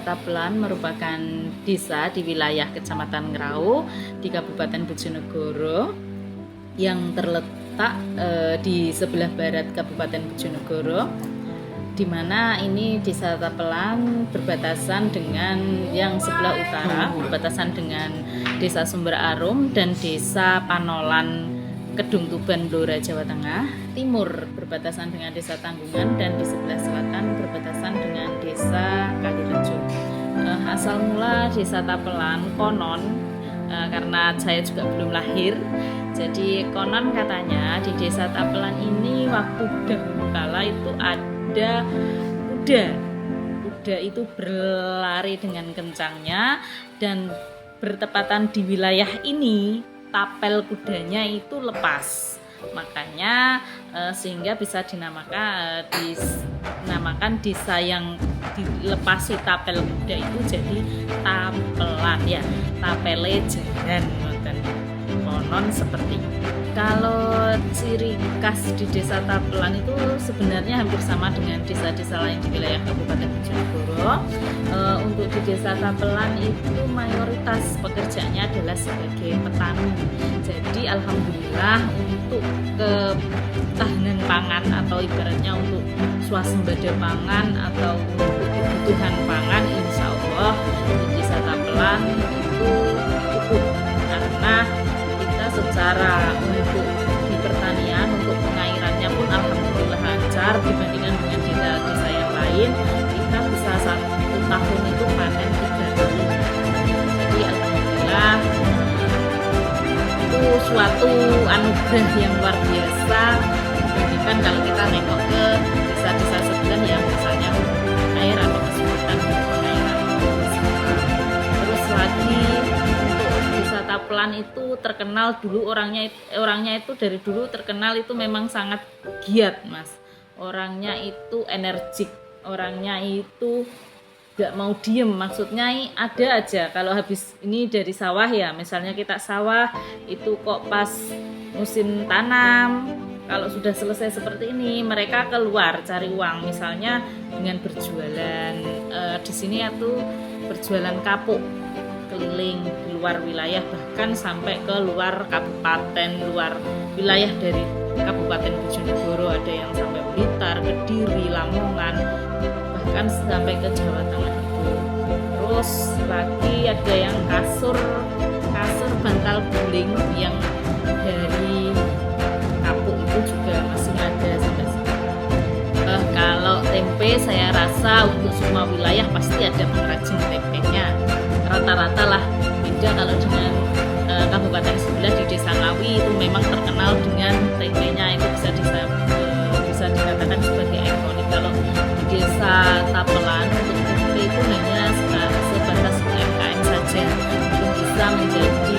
Tapelan merupakan desa di wilayah Kecamatan Ngrau di Kabupaten Bojonegoro yang terletak di sebelah barat Kabupaten Bojonegoro, di mana ini Desa Tapelan berbatasan dengan yang sebelah utara, berbatasan dengan Desa Sumber Arum dan Desa Panolan Kedung Tuban, Blora, Jawa Tengah. Timur berbatasan dengan Desa Tanggungan dan di sebelah selatan berbatasan dengan Desa Kalirejo. Asal mula Desa Tapelan konon, karena saya juga belum lahir, jadi konon katanya di Desa Tapelan ini waktu dahulu kala itu ada kuda itu berlari dengan kencangnya, dan bertepatan di wilayah ini tapel kudanya itu lepas, makanya sehingga bisa dinamakan desa yang dilepasi tapel kuda itu jadi Tapelan, ya, tapele jalan, konon seperti itu. Kalau ciri khas di Desa Tapelan itu sebenarnya hampir sama dengan desa-desa lain di wilayah Kabupaten Bojonegoro. Untuk di Desa Tapelan itu mayoritas pekerjaannya adalah sebagai petani. Jadi alhamdulillah untuk ketahanan pangan atau ibaratnya untuk swasembada pangan atau untuk kebutuhan pangan, insya Allah di Desa Tapelan itu cukup, karena secara untuk di pertanian, untuk pengairannya pun alhamdulillah lancar dibandingkan dengan desa-desa yang lain. Kita bisa 1 tahun itu panen 3 kali. Jadi alhamdulillah itu suatu anugerah yang luar biasa dibandingkan kalau kita nengok ke desa-desa sebelah yang misalnya air atau kesulitan pengairan. Terus lagi Desa Tapelan itu terkenal dulu orangnya itu dari dulu terkenal itu memang sangat giat, Mas. Orangnya itu energik, orangnya itu gak mau diem, maksudnya ada aja kalau habis ini dari sawah, ya misalnya kita sawah itu kok pas musim tanam, kalau sudah selesai seperti ini mereka keluar cari uang, misalnya dengan berjualan di sini itu berjualan kapuk keliling di luar wilayah, bahkan sampai ke luar kabupaten, luar wilayah dari Kabupaten Bojonegoro, ada yang sampai Blitar, Kediri, Lamongan, bahkan sampai ke Jawa Tengah itu. Terus lagi ada yang kasur bantal guling yang dari kapuk itu juga masih ada sampai sekarang. Kalau tempe saya rasa untuk semua wilayah pasti ada pengrajin tempenya, rata-rata lah. Beda kalau dengan kabupaten sebelah di Desa Ngawi itu memang terkenal dengan tempenya, itu bisa dikatakan sebagai ikonik. Kalau di Desa Tapelan untuk tempe itu hanya sebatas UMKM saja, belum bisa menjadi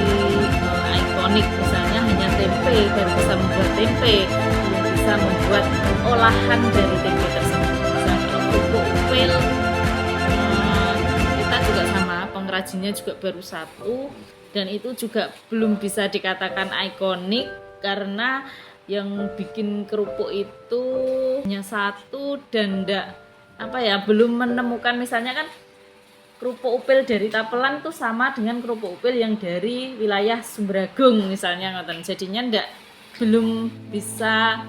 ikonik. Misalnya hanya tempe, baru bisa membuat tempe, belum bisa membuat olahan dari tempe tersebut. Misalnya kalau kerupuk upil, kita juga sama, pengrajinnya juga baru 1, dan itu juga belum bisa dikatakan ikonik karena yang bikin kerupuk itu hanya 1 dan belum menemukan. Misalnya kan kerupuk upil dari Tapelan itu sama dengan kerupuk upil yang dari wilayah Sumberagung misalnya, jadinya belum bisa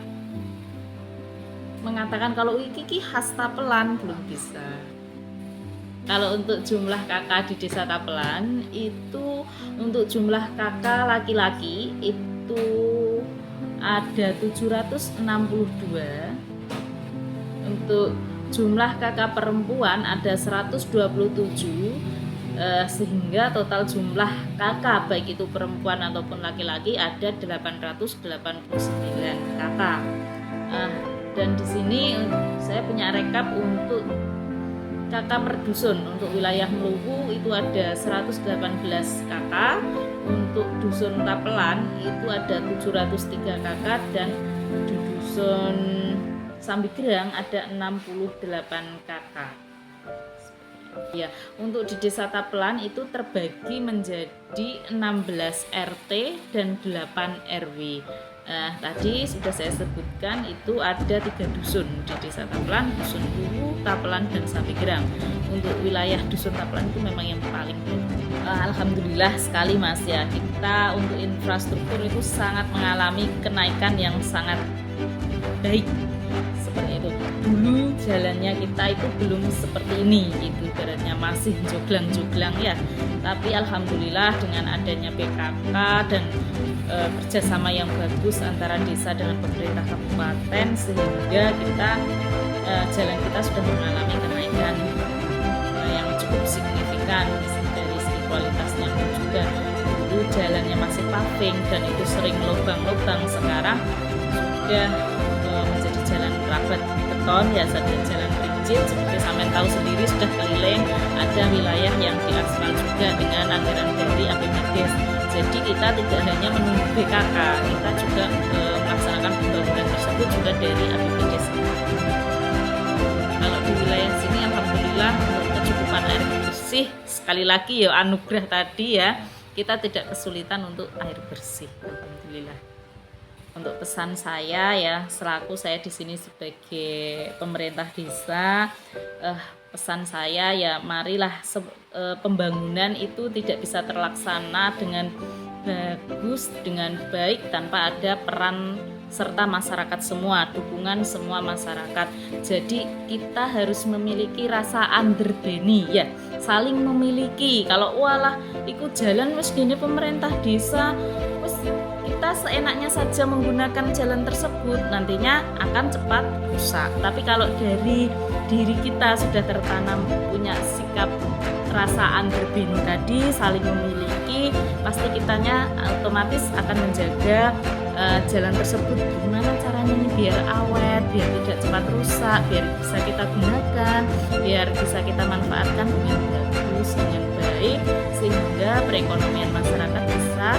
mengatakan kalau iki khas Tapelan, belum bisa. Kalau untuk jumlah kakak di Desa Tapelan itu, untuk jumlah kakak laki-laki itu ada 762, untuk jumlah kakak perempuan ada 127, sehingga total jumlah kakak baik itu perempuan ataupun laki-laki ada 889 kakak. Dan di sini saya punya rekap untuk kakak per dusun. Untuk wilayah Mluwu itu ada 118 kakak, untuk dusun Tapelan itu ada 703 kakak, dan di dusun Sambigrang ada 68 kakak. Ya, untuk di Desa Tapelan itu terbagi menjadi 16 RT dan 8 RW. Tadi sudah saya sebutkan itu ada 3 dusun di Desa Tapelan, Dusun Luwu, Tapelan, dan Sapigerang. Untuk wilayah Dusun Tapelan itu memang yang paling banyak. Alhamdulillah sekali Mas ya, kita untuk infrastruktur itu sangat mengalami kenaikan yang sangat baik. Seperti itu. Dulu jalannya kita itu belum seperti ini gitu, ibaratnya masih joglang-joglang ya. Tapi alhamdulillah dengan adanya PKK dan kerjasama yang bagus antara desa dengan pemerintah kabupaten, sehingga kita jalan kita sudah mengalami kenaikan yang cukup signifikan dari segi kualitasnya pun juga. Dulu jalannya masih paving dan itu sering lubang-lubang, sekarang sudah menjadi jalan rabat beton ya, dan jalan rigid seperti sampean tahu sendiri, sudah keliling. Ada wilayah yang diaspal juga dengan anggaran dari APBD. Jadi kita tidak hanya menunggu BKK, kita juga melaksanakan pembangunan tersebut juga dari APBD. Kalau di wilayah sini alhamdulillah untuk kecukupan air bersih, sekali lagi ya anugerah tadi ya, kita tidak kesulitan untuk air bersih, alhamdulillah. Untuk pesan saya ya, selaku saya di sini sebagai pemerintah desa, pesan saya ya marilah pembangunan itu tidak bisa terlaksana dengan bagus, dengan baik tanpa ada peran serta masyarakat semua, dukungan semua masyarakat. Jadi kita harus memiliki rasa underbeni ya, saling memiliki. Kalau walah ikut jalan wis gini pemerintah desa, wis kita seenaknya saja menggunakan jalan tersebut, nantinya akan cepat rusak. Tapi kalau dari diri kita sudah tertanam punya sikap rasa underbeni tadi, saling memiliki, pasti kitanya otomatis akan menjaga jalan tersebut. Gimana caranya ini biar awet, biar tidak cepat rusak, biar bisa kita gunakan, biar bisa kita manfaatkan dengan bagus, dengan baik, sehingga perekonomian masyarakat bisa.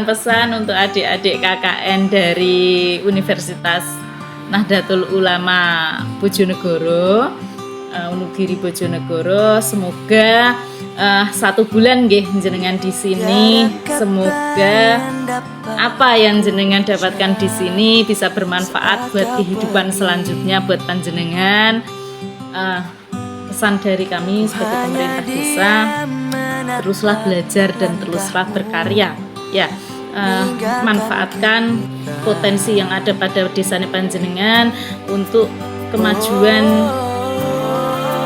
Pesan untuk adik-adik KKN dari Universitas Nahdlatul Ulama Bojonegoro, Wonogiri Bojonegoro, semoga 1 bulan nggih jenengan di sini, semoga apa yang jenengan dapatkan di sini bisa bermanfaat buat kehidupan selanjutnya buat panjenengan. Pesan dari kami sebagai pemerintah desa, teruslah belajar dan teruslah berkarya ya. Manfaatkan potensi yang ada pada desa panjenengan untuk kemajuan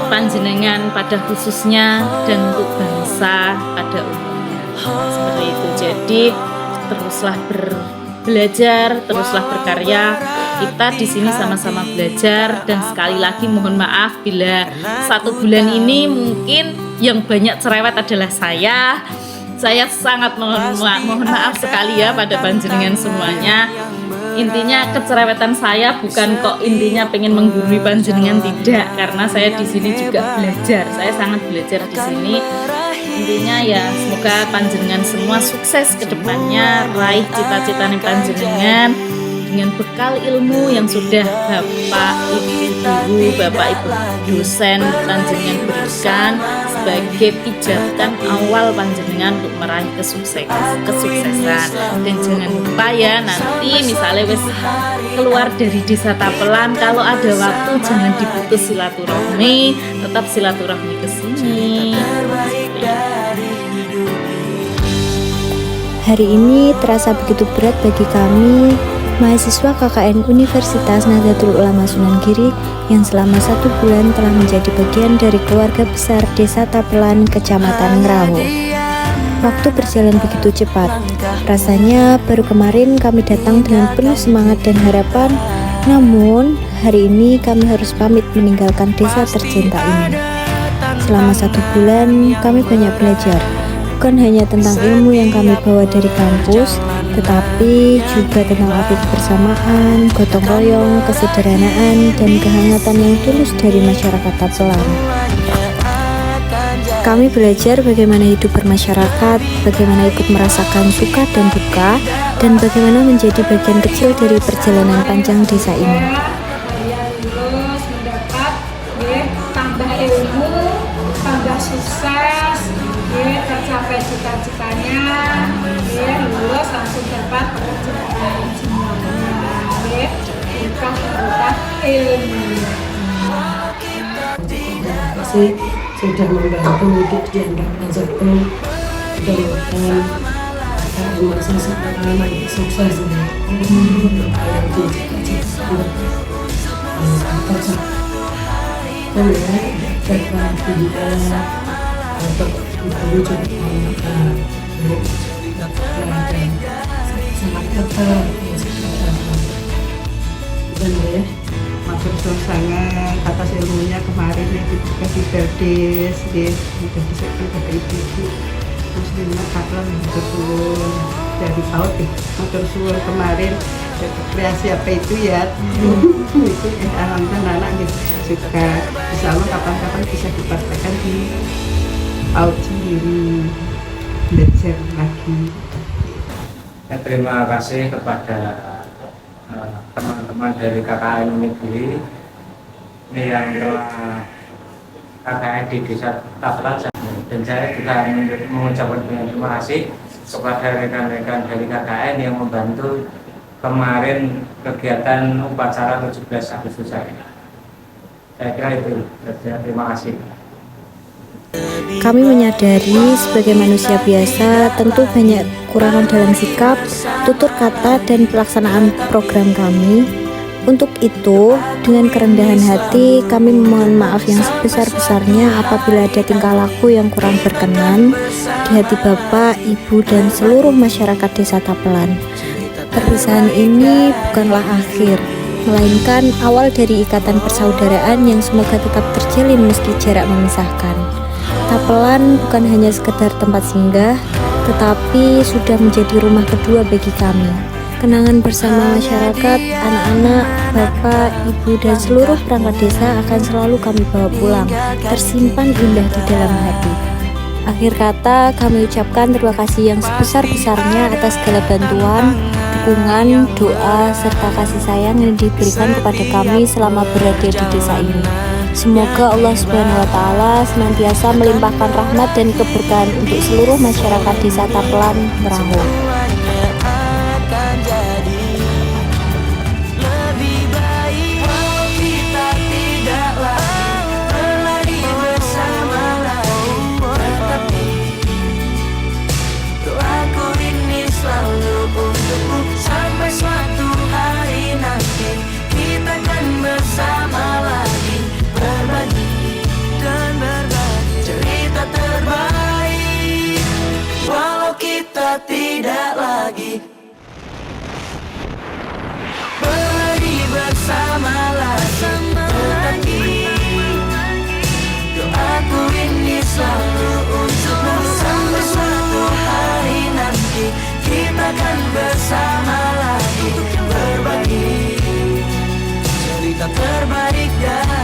panjenengan pada khususnya dan untuk bangsa pada umumnya. Seperti itu. Jadi teruslah belajar, teruslah berkarya. Kita di sini sama-sama belajar, dan sekali lagi mohon maaf bila 1 bulan ini mungkin yang banyak cerewet adalah saya. Saya sangat mohon maaf sekali ya pada panjenengan semuanya. Intinya kecerewetan saya bukan kok intinya pengen menggurui panjenengan, tidak, karena saya di sini juga belajar. Saya sangat belajar di sini. Intinya ya semoga panjenengan semua sukses ke depannya, raih cita-cita panjenengan dengan bekal ilmu yang sudah Bapak Ibu guru, Bapak Ibu dosen panjenengan berikan sebagai pijakan awal panjenengan untuk meraih kesuksesan. Dan jangan lupa ya, nanti misalnya wis keluar dari Desa Tapelan, kalau ada waktu jangan diputus silaturahmi, tetap silaturahmi ke sini. Hari ini terasa begitu berat bagi kami, mahasiswa KKN Universitas Nahdlatul Ulama Sunan Giri, yang selama 1 bulan telah menjadi bagian dari keluarga besar Desa Tapelan, Kecamatan Ngeraho. Waktu berjalan begitu cepat. Rasanya baru kemarin kami datang dengan penuh semangat dan harapan, namun hari ini kami harus pamit meninggalkan desa tercinta ini. Selama 1 bulan kami banyak belajar, bukan hanya tentang ilmu yang kami bawa dari kampus, tetapi juga tentang arti kebersamaan, gotong royong, kesederhanaan, dan kehangatan yang tulus dari masyarakat Tapelan. Kami belajar bagaimana hidup bermasyarakat, bagaimana ikut merasakan suka dan duka, dan bagaimana menjadi bagian kecil dari perjalanan panjang desa ini. Terus mendapat tambah ilmu, tambah sukses, tercapai tercapai cita-citanya, lulus langsung dapat pekerjaan semuanya, berkah ilmu. Terima kasih sudah membantu untuk diantarkan satu mudah-mudahan masa sekarang sukses ya. Yang dicita-citakan tercapai ya, terbang pindah atau ibu juga sangat ketat dan ya matur suwun sangat atas ilmunya kemarin yang dikasih gadis sudah disampaikan ke ibu terus terima kasih matur suwun dari PAUD matur suwun kemarin kreasi apa itu ya itu alhamdulillah anak juga bisa kapan-kapan bisa dipraktekkan di PAUD sendiri belajar lagi. Ya, terima kasih kepada teman-teman dari KKN Unigiri ini yang telah KKN di Desa Tapelan, dan saya juga mengucapkan terima kasih kepada rekan-rekan dari KKN yang membantu kemarin kegiatan upacara 17 Agustus saya kira itu saja. Terima kasih. Kami menyadari sebagai manusia biasa tentu banyak kekurangan dalam sikap, tutur kata, dan pelaksanaan program kami. Untuk itu, dengan kerendahan hati, kami memohon maaf yang sebesar-besarnya apabila ada tingkah laku yang kurang berkenan di hati Bapak, Ibu, dan seluruh masyarakat Desa Tapelan. Perpisahan ini bukanlah akhir, melainkan awal dari ikatan persaudaraan yang semoga tetap terjalin meski jarak memisahkan. Tapelan bukan hanya sekedar tempat singgah, tetapi sudah menjadi rumah kedua bagi kami. Kenangan bersama masyarakat, anak-anak, bapak, ibu, dan seluruh perangkat desa akan selalu kami bawa pulang, tersimpan indah di dalam hati. Akhir kata, kami ucapkan terima kasih yang sebesar-besarnya atas segala bantuan, dukungan, doa, serta kasih sayang yang diberikan kepada kami selama berada di desa ini. Semoga Allah Subhanahu wa Ta'ala senantiasa melimpahkan rahmat dan keberkahan untuk seluruh masyarakat Desa Tapelan Merahu. Tidak lagi berbagi bersamalah lagi. Doaku ini selalu untukmu sampai suatu hari nanti kita akan bersama lagi berbagi cerita terbaik dan